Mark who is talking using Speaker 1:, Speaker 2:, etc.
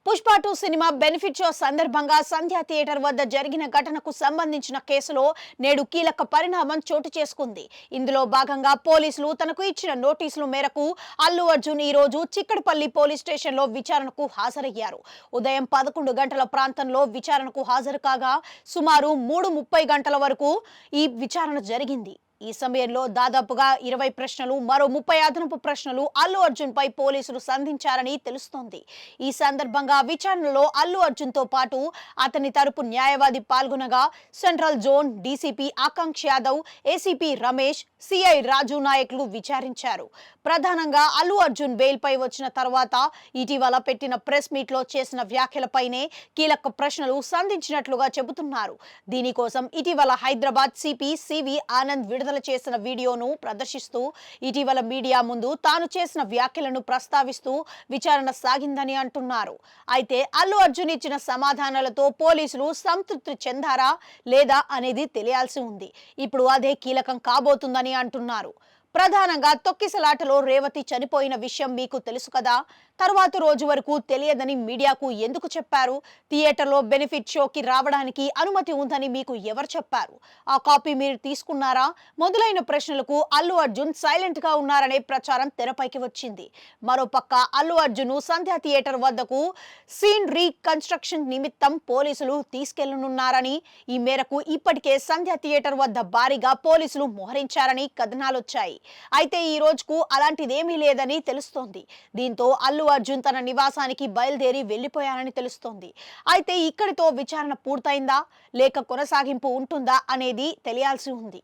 Speaker 1: Pushpa 2 cinema benefit show సందర్భంగా సంధ్యా theatre వద్ద జరిగిన ఘటనకు సంబంధించిన కేసులో నేడు కీలక పరిణామం చోటు చేసుకుంది. ఇందులో భాగంగా పోలీసులు తనకు ఇచ్చిన నోటీసుల మేరకు అల్లు అర్జున్ ఈ రోజు చిక్కడపల్లి పోలీస్ స్టేషన్లో విచారణకు హాజరయ్యారు. ఉదయం 11 గంటల ప్రాంతంలో విచారణకు హాజరు కాగా సుమారు 3:30 గంటల వరకు ఈ విచారణ జరిగింది. ఈ సమయంలో దాదాపుగా 20 ప్రశ్నలు, మరో 30 అదనపు ప్రశ్నలు అల్లు అర్జున్ పై పోలీసులు సంధించారని తెలుస్తోంది. ఈ సందర్భంగా విచారణలో అల్లు అర్జున్ తో పాటు అతని తరపు న్యాయవాది పాల్గొనగా సెంట్రల్ జోన్ డీసీపీ ఆకాంక్ష యాదవ్, ఏసీపీ రమేష్, సిఐ రాజు నాయక్లు విచారించారు. ప్రధానంగా అల్లు అర్జున్ బెయిల్ పై వచ్చిన తర్వాత ఇటీవల పెట్టిన ప్రెస్ మీట్ లో చేసిన వ్యాఖ్యలపైనే కీలక ప్రశ్నలు సంధించినట్లుగా చెబుతున్నారు. దీనికోసం ఇటీవల హైదరాబాద్ సిపి సివి ఆనంద్ విడుదల చేసిన వీడియోను ప్రదర్శిస్తూ ఇటీవల మీడియా ముందు తాను చేసిన వ్యాఖ్యలను ప్రస్తావిస్తూ విచారణ సాగిందని అంటున్నారు. అయితే అల్లు అర్జున్ ఇచ్చిన సమాధానాలతో పోలీసులు సంతృప్తి చెందారా లేదా అనేది తెలియాల్సి ఉంది. ఇప్పుడు అదే కీలకం కాబోతుందని అంటున్నారు. ప్రధానంగా తొక్కిసలాటలో రేవతి చనిపోయిన విషయం మీకు తెలుసు కదా, తర్వాత రోజు వరకు తెలియదని మీడియాకు ఎందుకు చెప్పారు? థియేటర్లో బెనిఫిట్ షోకి రావడానికి అనుమతి ఉందని మీకు ఎవరు చెప్పారు? ఆ కాపీ మీరు తీసుకున్నారా? మొదలైన ప్రశ్నలకు అల్లు అర్జున్ సైలెంట్ గా ఉన్నారనే ప్రచారం తెరపైకి వచ్చింది. మరోపక్క అల్లు అర్జున్ సంధ్యా థియేటర్ వద్దకు సీన్ రీకన్స్ట్రక్షన్ నిమిత్తం పోలీసులు తీసుకెళ్లనున్నారని, ఈ మేరకు ఇప్పటికే సంధ్యా థియేటర్ వద్ద భారీగా పోలీసులు మోహరించారని కథనాలొచ్చాయి. అయితే ఈ రోజుకు అలాంటిదేమీ లేదని తెలుస్తోంది. దీంతో అల్లు అర్జున్ తన నివాసానికి బయలుదేరి వెళ్లిపోయారని తెలుస్తోంది. అయితే ఇక్కడితో విచారణ పూర్తయిందా లేక కొనసాగింపు ఉంటుందా అనేది తెలియాల్సి ఉంది.